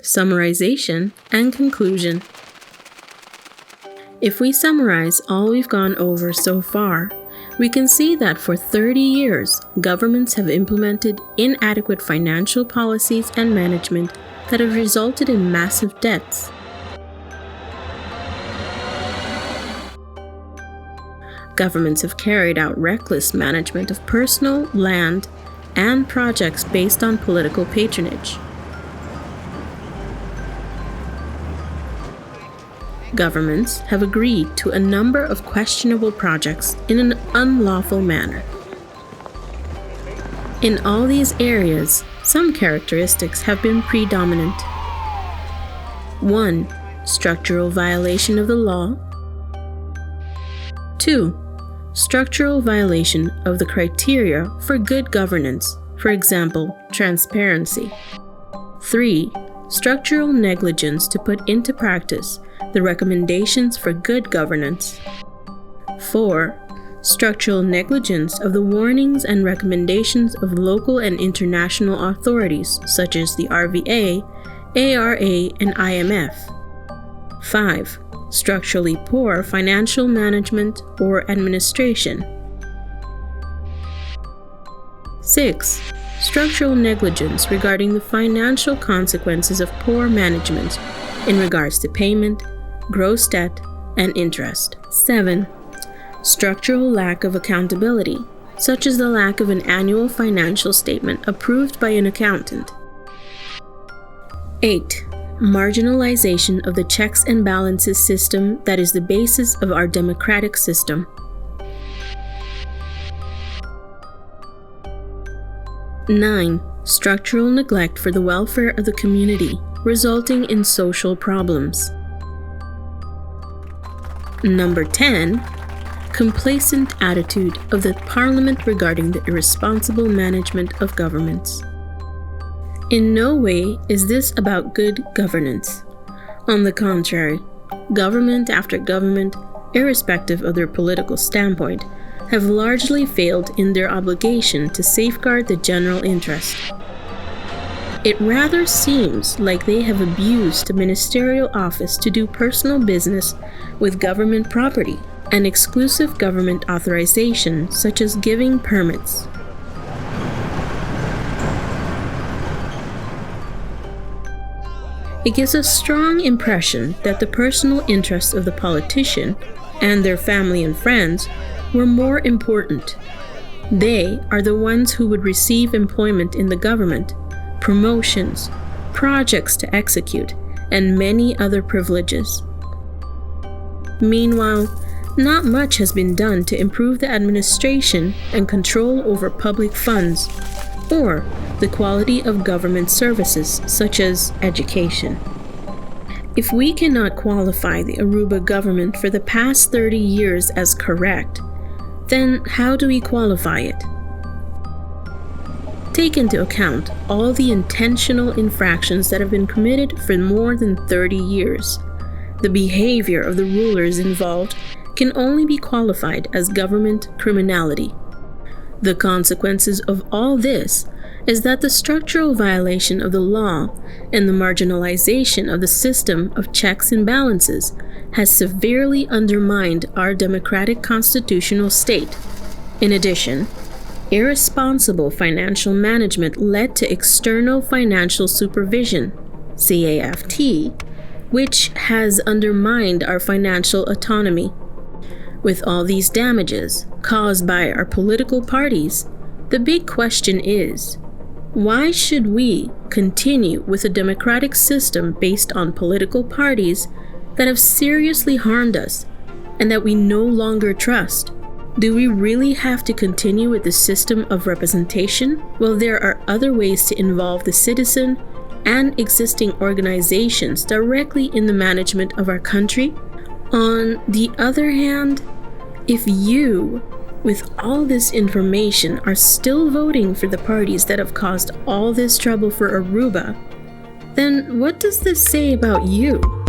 summarization, and conclusion. If we summarize all we've gone over so far, we can see that for 30 years, governments have implemented inadequate financial policies and management that have resulted in massive debts. Governments have carried out reckless management of personal, land, and projects based on political patronage. Governments have agreed to a number of questionable projects in an unlawful manner. In all these areas, some characteristics have been predominant. 1. Structural violation of the law. 2. Structural violation of the criteria for good governance, for example, transparency. 3. Structural negligence to put into practice the recommendations for good governance. 4. Structural negligence of the warnings and recommendations of local and international authorities such as the RVA, ARA, and IMF. 5. Structurally poor financial management or administration. 6. Structural negligence regarding the financial consequences of poor management in regards to payment, gross debt, and interest. 7. Structural lack of accountability, such as the lack of an annual financial statement approved by an accountant. 8. Marginalization of the checks and balances system that is the basis of our democratic system. 9. Structural neglect for the welfare of the community, resulting in social problems. Number 10. Complacent attitude of the Parliament regarding the irresponsible management of governments. In no way is this about good governance. On the contrary, government after government, irrespective of their political standpoint, have largely failed in their obligation to safeguard the general interest. It rather seems like they have abused ministerial office to do personal business with government property and exclusive government authorization, such as giving permits. It gives a strong impression that the personal interests of the politician and their family and friends were more important. They are the ones who would receive employment in the government, promotions, projects to execute, and many other privileges. Meanwhile, not much has been done to improve the administration and control over public funds or the quality of government services such as education. If we cannot qualify the Aruba government for the past 30 years as correct, then how do we qualify it? Take into account all the intentional infractions that have been committed for more than 30 years. The behavior of the rulers involved can only be qualified as government criminality. The consequences of all this is that the structural violation of the law and the marginalization of the system of checks and balances has severely undermined our democratic constitutional state. In addition, irresponsible financial management led to external financial supervision, CAFT, which has undermined our financial autonomy. With all these damages caused by our political parties, the big question is, why should we continue with a democratic system based on political parties that have seriously harmed us and that we no longer trust? Do we really have to continue with the system of representation? Well, there are other ways to involve the citizen and existing organizations directly in the management of our country. On the other hand, if you, with all this information, are still voting for the parties that have caused all this trouble for Aruba, then what does this say about you?